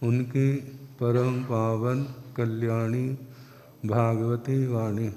उनकी परम पावन कल्याणी भागवती वाणी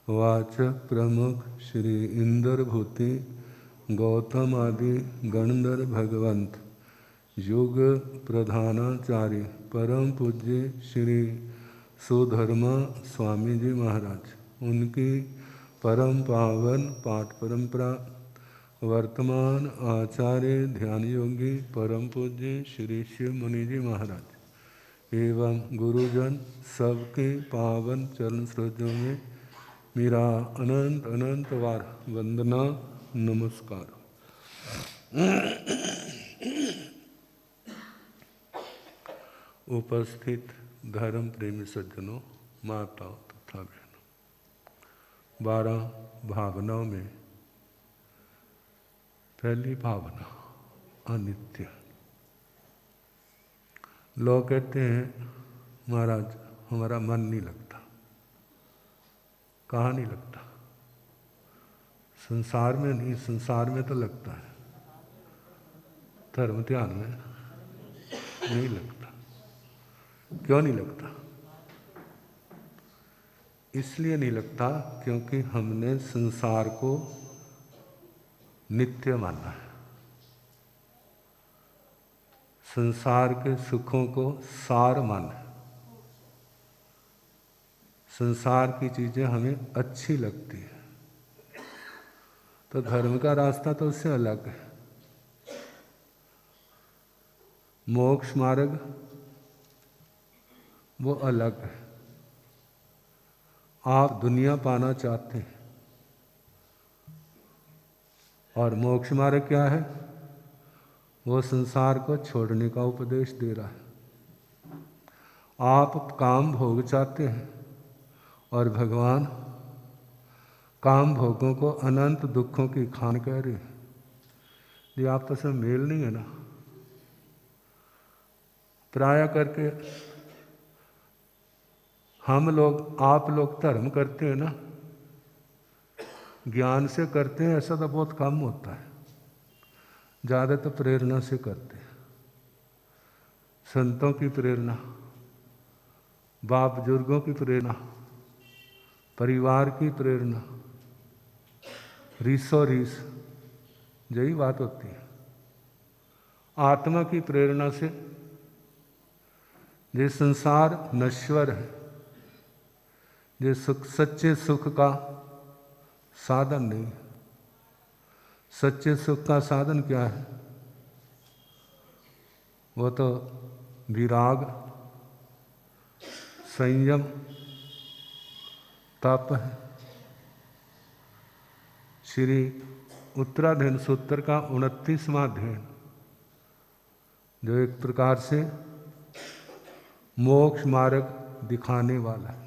वाचक प्रमुख श्री इंद्र भूति गौतम आदि गणधर भगवंत युग प्रधानाचार्य परम पूज्य श्री सुधर्मा स्वामी जी महाराज, उनकी परम पावन पाठ परंपरा वर्तमान आचार्य ध्यान योगी परम पूज्य श्री शिव मुनि जी महाराज एवं गुरुजन सबके पावन चरण स्रोतों में मेरा अनंत अनंत बार वंदना नमस्कार। उपस्थित धर्म प्रेमी सज्जनों, माताओं तथा बहनों, 12 भावनाओं में पहली भावना अनित्य। लोग कहते हैं महाराज हमारा मन नहीं लगता। कहाँ नहीं लगता? संसार में नहीं, संसार में तो लगता है, धर्म ध्यान में नहीं लगता। क्यों नहीं लगता? इसलिए नहीं लगता क्योंकि हमने संसार को नित्य माना है। संसार के सुखों को सार माना है। संसार की चीजें हमें अच्छी लगती है। तो धर्म का रास्ता तो उससे अलग है। मोक्ष मार्ग वो अलग है। आप दुनिया पाना चाहते हैं और मोक्ष मार्ग क्या है? वो संसार को छोड़ने का उपदेश दे रहा है। आप काम भोग चाहते हैं और भगवान काम भोगों को अनंत दुखों की खान कह रहे हैं। ये आप तो सब मेल नहीं है ना। प्राय करके हम लोग, आप लोग धर्म करते हैं ना, ज्ञान से करते हैं ऐसा तो बहुत कम होता है। ज़्यादा तो प्रेरणा से करते हैं। संतों की प्रेरणा, बाप बुजुर्गों की प्रेरणा, परिवार की प्रेरणा, रीसो रीस, यही बात होती है। आत्मा की प्रेरणा से ये संसार नश्वर है, ये सुख सच्चे सुख का साधन नहीं। सच्चे सुख का साधन क्या है? वो तो विराग, संयम, तप है। श्री उत्तराधीन सूत्र का 29वां अध्ययन, जो एक प्रकार से मोक्ष मार्ग दिखाने वाला है।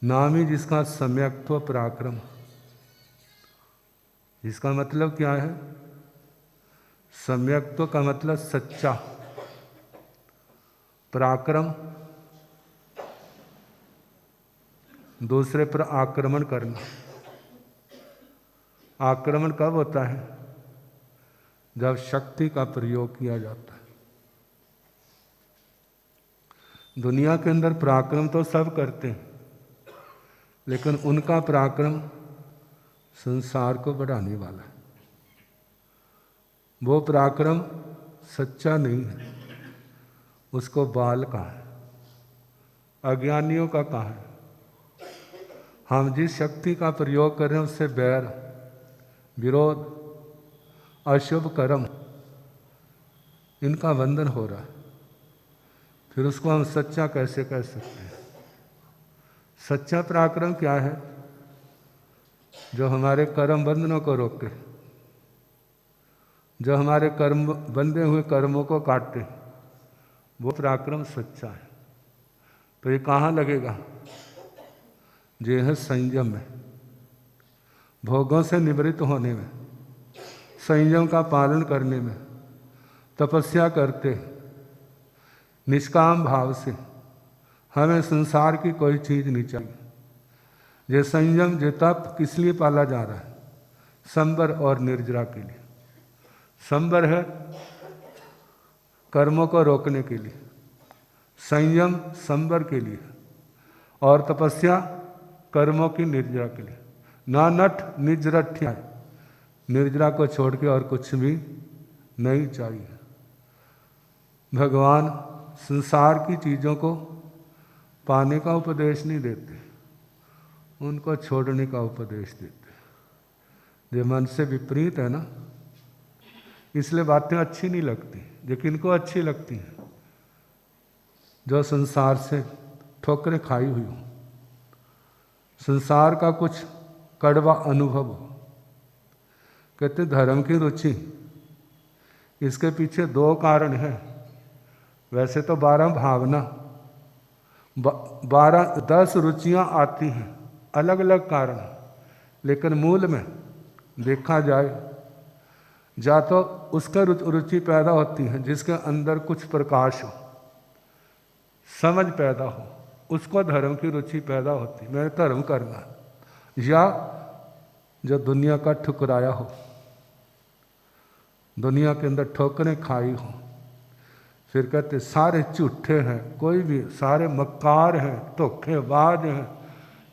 नाम ही जिसका सम्यक्त्व पराक्रम। इसका मतलब क्या है? सम्यक्त्व का मतलब सच्चा, पराक्रम दूसरे पर आक्रमण करना। आक्रमण कब होता है? जब शक्ति का प्रयोग किया जाता है। दुनिया के अंदर पराक्रम तो सब करते हैं, लेकिन उनका पराक्रम संसार को बढ़ाने वाला है। वो पराक्रम सच्चा नहीं है, उसको बाल कहा है, अज्ञानियों का कहा है। हम जिस शक्ति का प्रयोग कर रहे हैं उससे बैर, विरोध, अशुभ कर्म, इनका बंधन हो रहा है। फिर उसको हम सच्चा कैसे कह सकते हैं? सच्चा पराक्रम क्या है? जो हमारे कर्म बंधनों को रोके, जो हमारे कर्म बंधे हुए कर्मों को काटे, वो पराक्रम सच्चा है। तो ये कहाँ लगेगा? ये है संयम में, भोगों से निवृत्त होने में, संयम का पालन करने में, तपस्या करते निष्काम भाव से। हमें संसार की कोई चीज़ नहीं चाहिए। ये संयम, ये तप किस लिए पाला जा रहा है? संबर और निर्जरा के लिए। संबर है कर्मों को रोकने के लिए, संयम संवर के लिए, और तपस्या कर्मों की निर्जरा के लिए। ना नठ निजरठ्या, निर्जरा को छोड़ के और कुछ भी नहीं चाहिए। भगवान संसार की चीज़ों को पाने का उपदेश नहीं देते, उनको छोड़ने का उपदेश देते। जो मन से विपरीत है ना, इसलिए बातें अच्छी नहीं लगती। जो किनको अच्छी लगती हैं? जो संसार से ठोकरें खाई हुई हो, संसार का कुछ कड़वा अनुभव हो। कहते धर्म की रुचि, इसके पीछे 2 कारण हैं। वैसे तो 12 भावना, 10 रुचियां आती हैं, अलग अलग कारण, लेकिन मूल में देखा जाए जा तो उसका रुचि पैदा होती है जिसके अंदर कुछ प्रकाश हो, समझ पैदा हो, उसको धर्म की रुचि पैदा होती। मैंने धर्म करना। या जो दुनिया का ठुकराया हो, दुनिया के अंदर ठोकरें खाई हो, फिर कहते सारे झूठे हैं, कोई भी सारे मक्कार हैं, धोखेबाज हैं।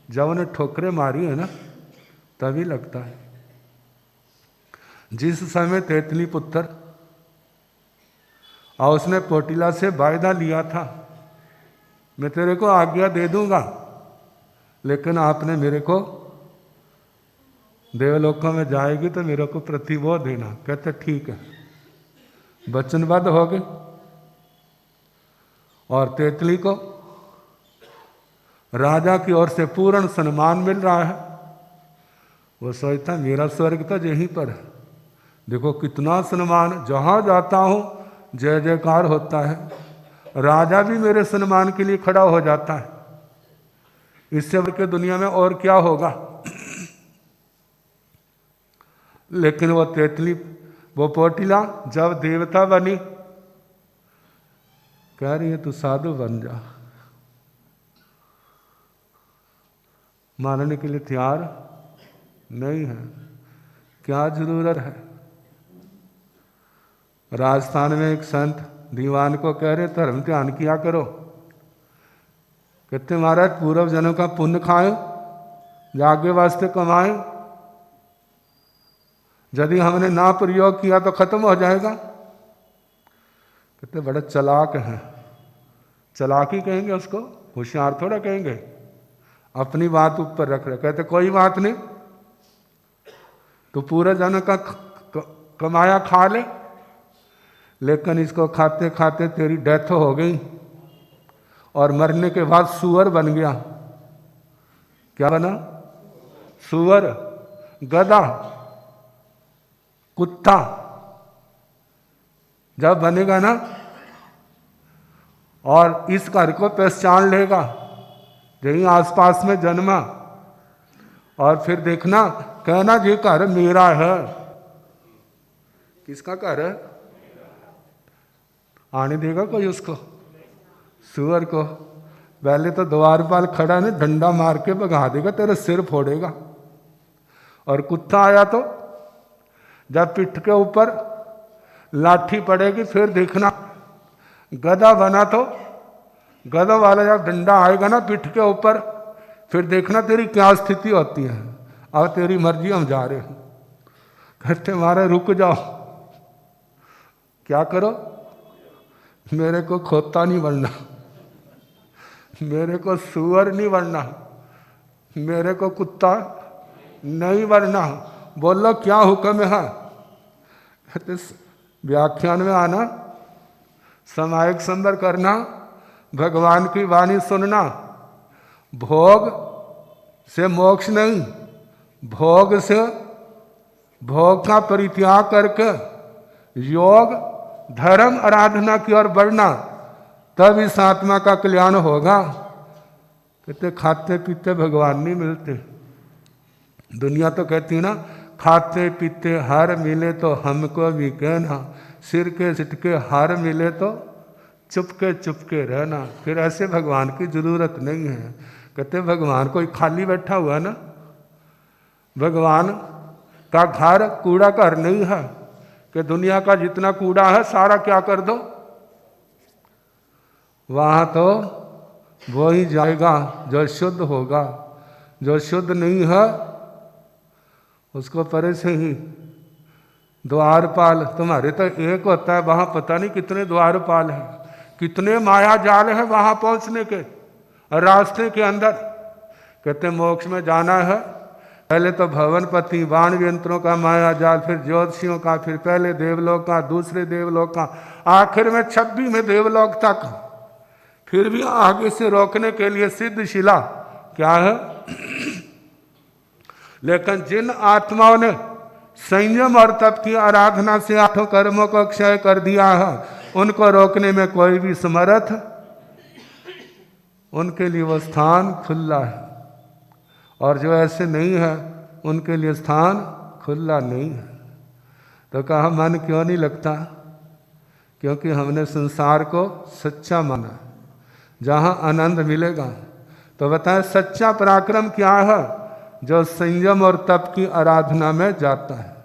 जब उन्हें ठोकरें मारी है ना, तभी लगता है। जिस समय तेतली पुत्र और उसने पोटिला से वायदा लिया था, मैं तेरे को आज्ञा दे दूंगा, लेकिन आपने मेरे को देवलोकों में जाएगी तो मेरे को प्रतिभो देना। कहते ठीक है, वचनबद्ध हो गए। और तेतली को राजा की ओर से पूर्ण सम्मान मिल रहा है। वो सोचता मेरा स्वर्ग तो यहीं पर है। देखो कितना सम्मान, जहां जाता हूं जय जयकार होता है। राजा भी मेरे सम्मान के लिए खड़ा हो जाता है। इससे बढ़ के दुनिया में और क्या होगा। लेकिन वो तेतली, वो पोटिला जब देवता बनी, कह रही है तू साधु बन जा। मानने के लिए तैयार नहीं है। क्या जरूरत है। राजस्थान में एक संत दीवान को कह रहे धर्म ध्यान किया करो। कहते महाराज पूर्व जनों का पुण्य खाए, आगे वास्ते कमाए। यदि हमने ना प्रयोग किया तो खत्म हो जाएगा। कहते बड़े चालाक हैं। चालाकी कहेंगे उसको, होशियार थोड़ा कहेंगे। अपनी बात ऊपर रख रहे। कहते कोई बात नहीं, तो पूरा जन का कमाया खा ले, लेकिन इसको खाते खाते तेरी डेथ हो गई और मरने के बाद सुअर बन गया। क्या बना? सुअर, गधा, कुत्ता। जब बनेगा ना और इस घर को पहचान लेगा, यही आसपास में जन्मा, और फिर देखना कहना ये घर मेरा है। किसका घर है? आने देगा कोई उसको? सुअर को पहले तो द्वारपाल खड़ा ने डंडा मार के भगा देगा, तेरा सिर फोड़ेगा। और कुत्ता आया तो जब पिठ के ऊपर लाठी पड़ेगी, फिर देखना। गधा बना तो गधा वाला जब डंडा आएगा ना पिठ के ऊपर, फिर देखना तेरी क्या स्थिति होती है। अब तेरी मर्जी, हम जा रहे हैं। कहते मारे रुक जाओ। क्या करो? मेरे को खोता नहीं बनना, मेरे को सुअर नहीं बनना, मेरे को कुत्ता नहीं बनना। बोलो क्या हुक्म है? कहते व्याख्यान में आना, सामायिक संदर करना, भगवान की वाणी सुनना। भोग से मोक्ष नहीं, भोग से भोग का परित्याग करके योग धर्म आराधना की ओर बढ़ना, तब इस आत्मा का कल्याण होगा। कहते खाते पीते भगवान नहीं मिलते। दुनिया तो कहती है ना, खाते पीते हार मिले तो हमको भी कहना, सिर के सिटके हार मिले तो चुपके चुपके रहना। फिर ऐसे भगवान की जरूरत नहीं है। कहते भगवान कोई खाली बैठा हुआ ना, भगवान का घर कूड़ा घर नहीं है कि दुनिया का जितना कूड़ा है सारा क्या कर दो, वहाँ तो वो ही जाएगा जो शुद्ध होगा, जो शुद्ध नहीं है उसको परे से ही द्वारपाल। तुम्हारे तो एक होता है, वहाँ पता नहीं कितने द्वारपाल हैं, कितने माया जाल है वहाँ पहुँचने के रास्ते के अंदर। कहते मोक्ष में जाना है, पहले तो भवनपति बाण यंत्रों का माया जाल, फिर ज्योतिषियों का, फिर पहले देवलोक का, दूसरे देवलोक का, आखिर में 26 में देवलोक तक। फिर भी आगे से रोकने के लिए सिद्ध शिला क्या है। लेकिन जिन आत्माओं ने संयम और तप की आराधना से 8 कर्मों को क्षय कर दिया है, उनको रोकने में कोई भी समर्थ, उनके लिए वो स्थान खुला है। और जो ऐसे नहीं है उनके लिए स्थान खुला नहीं है। तो कहा मन क्यों नहीं लगता? क्योंकि हमने संसार को सच्चा माना, जहाँ आनंद मिलेगा। तो बताएं सच्चा पराक्रम क्या है? जो संयम और तप की आराधना में जाता है।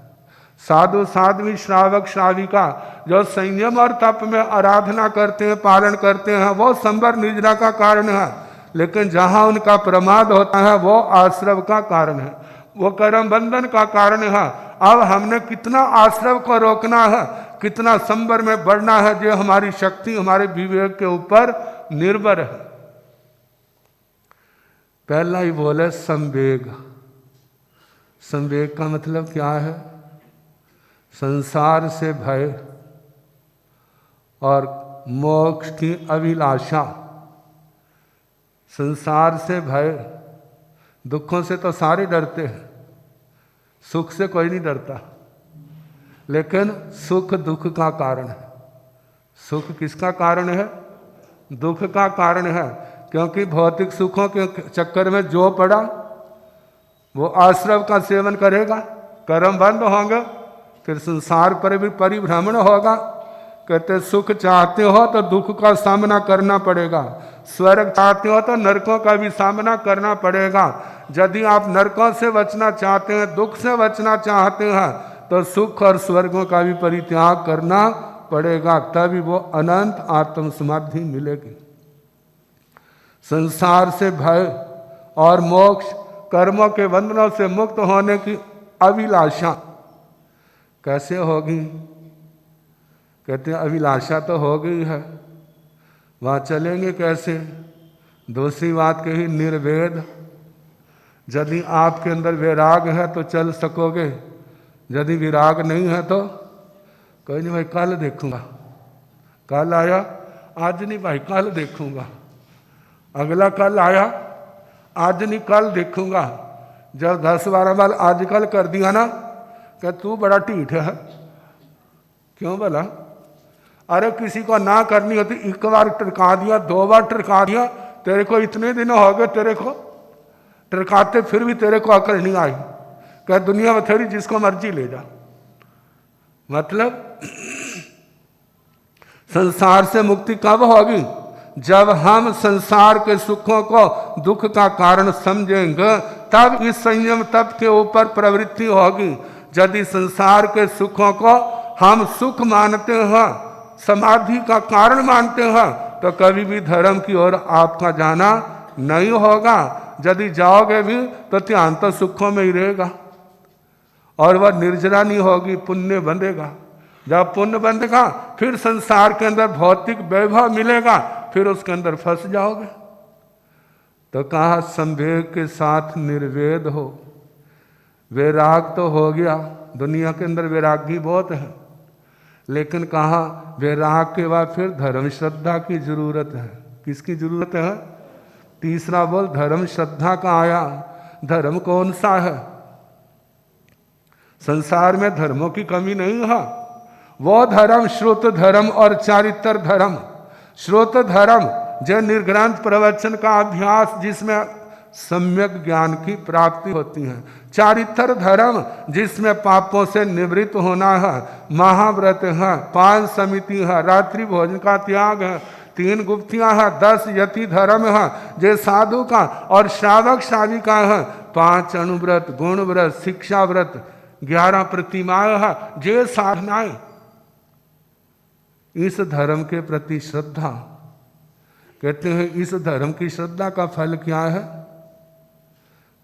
साधु साध्वी श्रावक श्राविका जो संयम और तप में आराधना करते हैं, पालन करते हैं, वो संवर निद्रा का कारण है। लेकिन जहाँ उनका प्रमाद होता है वो आश्रव का कारण है, वो कर्म बंधन का कारण है। अब हमने कितना आश्रव को रोकना है, कितना संवर में बढ़ना है, जो हमारी शक्ति हमारे विवेक के ऊपर निर्भर है। पहला ही बोले संवेग। संवेग का मतलब क्या है? संसार से भय और मोक्ष की अभिलाषा। संसार से भय, दुखों से तो सारे डरते हैं, सुख से कोई नहीं डरता। लेकिन सुख दुख का कारण है। सुख किसका कारण है? दुख का कारण है। क्योंकि भौतिक सुखों के चक्कर में जो पड़ा वो आश्रव का सेवन करेगा, कर्म बंद होंगे, फिर संसार पर भी परिभ्रमण होगा। कहते सुख चाहते हो तो दुख का सामना करना पड़ेगा, स्वर्ग चाहते हो तो नरकों का भी सामना करना पड़ेगा। यदि आप नरकों से बचना चाहते हैं, दुख से बचना चाहते हैं, तो सुख और स्वर्गों का भी परित्याग करना पड़ेगा, तभी वो अनंत आत्म समाधि मिलेगी। संसार से भय और मोक्ष, कर्मों के बंधनों से मुक्त होने की अभिलाषा कैसे होगी? कहते हैं अभिलाषा तो हो गई है, वहाँ चलेंगे कैसे? दूसरी बात कही निर्वेद। यदि आपके अंदर वैराग है तो चल सकोगे, यदि विराग नहीं है तो कोई नहीं भाई कल देखूंगा, कल आया आज नहीं भाई कल देखूंगा, अगला कल आया आज नहीं कल देखूंगा। जब 10-12 बार आजकल कर दिया ना, क्या तू बड़ा ढीठ है। क्यों बोला? अरे किसी को ना करनी होती, एक बार टरका दिया, 2 बार टरका दिया, तेरे को इतने दिन हो गए तेरे को टरकाते, फिर भी तेरे को अकल नहीं आई। क्या दुनिया बथेरी जिसको मर्जी ले जा। मतलब संसार से मुक्ति कब होगी? जब हम संसार के सुखों को दुख का कारण समझेंगे, तब इस संयम तप के ऊपर प्रवृत्ति होगी। यदि संसार के सुखों को हम सुख मानते हैं, समाधि का कारण मानते हैं, तो कभी भी धर्म की ओर आपका जाना नहीं होगा। यदि जाओगे भी तो ध्यान तो सुखों में ही रहेगा, और वह निर्जरा नहीं होगी, पुण्य बंधेगा। जब पुण्य बंधेगा फिर संसार के अंदर भौतिक वैभव मिलेगा, फिर उसके अंदर फंस जाओगे। तो कहा संवेग के साथ निर्वेद हो। वैराग तो हो गया, दुनिया के अंदर वैरागी बहुत है, लेकिन कहा वैराग के बाद फिर धर्म श्रद्धा की जरूरत है। किसकी जरूरत है? तीसरा बोल धर्म श्रद्धा का आया। धर्म कौन सा है? संसार में धर्मों की कमी नहीं है। वो धर्म श्रुत धर्म और चारित्र धर्म। श्रुत धर्म जो निर्ग्रंथ प्रवचन का अभ्यास, जिसमें सम्यक ज्ञान की प्राप्ति होती है। चारित्र धर्म जिसमें पापों से निवृत्त होना है, महाव्रत है, 5 समिति है, रात्रि भोजन का त्याग है, 3 गुप्तियां है, 10 यति धर्म है जो साधु का और श्रावक श्राविका है, 5 अनुव्रत, गुण व्रत, शिक्षा व्रत, 11 प्रतिमाएं है, जे साधनाएं। इस धर्म के प्रति श्रद्धा, कहते हैं इस धर्म की श्रद्धा का फल क्या है?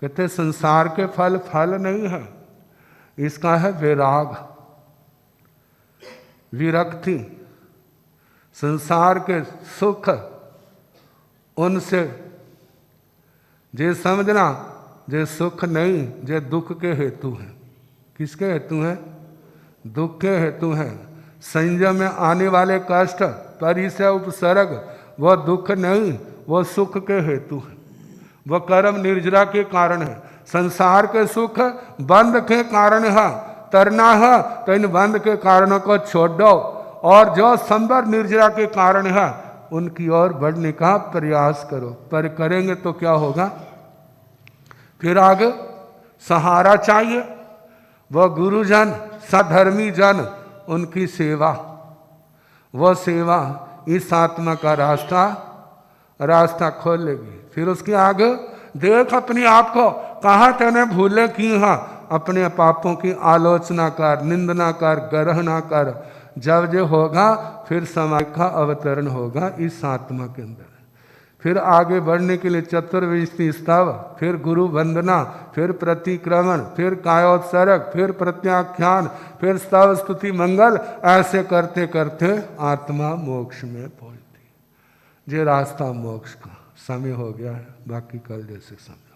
कहते संसार के फल फल नहीं है, इसका है वैराग, विरक्ति। संसार के सुख उनसे जे समझना जे सुख नहीं, जे दुख के हेतु हैं। किसके हेतु हैं? दुख के हेतु हैं। संयम में आने वाले कष्ट, परिसय, उपसर्ग, वह दुख नहीं, वह सुख के हेतु है, वह कर्म निर्जरा के कारण है। संसार के सुख बंध के कारण है, तरना है तो इन बंध के कारणों को छोड़ दो, और जो संबर निर्जरा के कारण है उनकी ओर बढ़ने का प्रयास करो। पर करेंगे तो क्या होगा? फिर आगे सहारा चाहिए, वह गुरुजन, सधर्मी जन, उनकी सेवा। वह सेवा इस आत्मा का रास्ता खोल लेगी। फिर उसके आगे देख अपने आप को, कहाँ तेने भूले की है, अपने पापों की आलोचना कर, निंदना कर, गरहना कर। जब जो होगा फिर समय का अवतरण होगा इस आत्मा के अंदर। फिर आगे बढ़ने के लिए चतुर्विंशति स्तव, फिर गुरु वंदना, फिर प्रतिक्रमण, फिर कायोत्सर्ग, फिर प्रत्याख्यान, फिर स्तव स्तुति मंगल। ऐसे करते करते आत्मा मोक्ष में पहुंचती। ये रास्ता मोक्ष का। समय हो गया है, बाकी कल जैसे समय।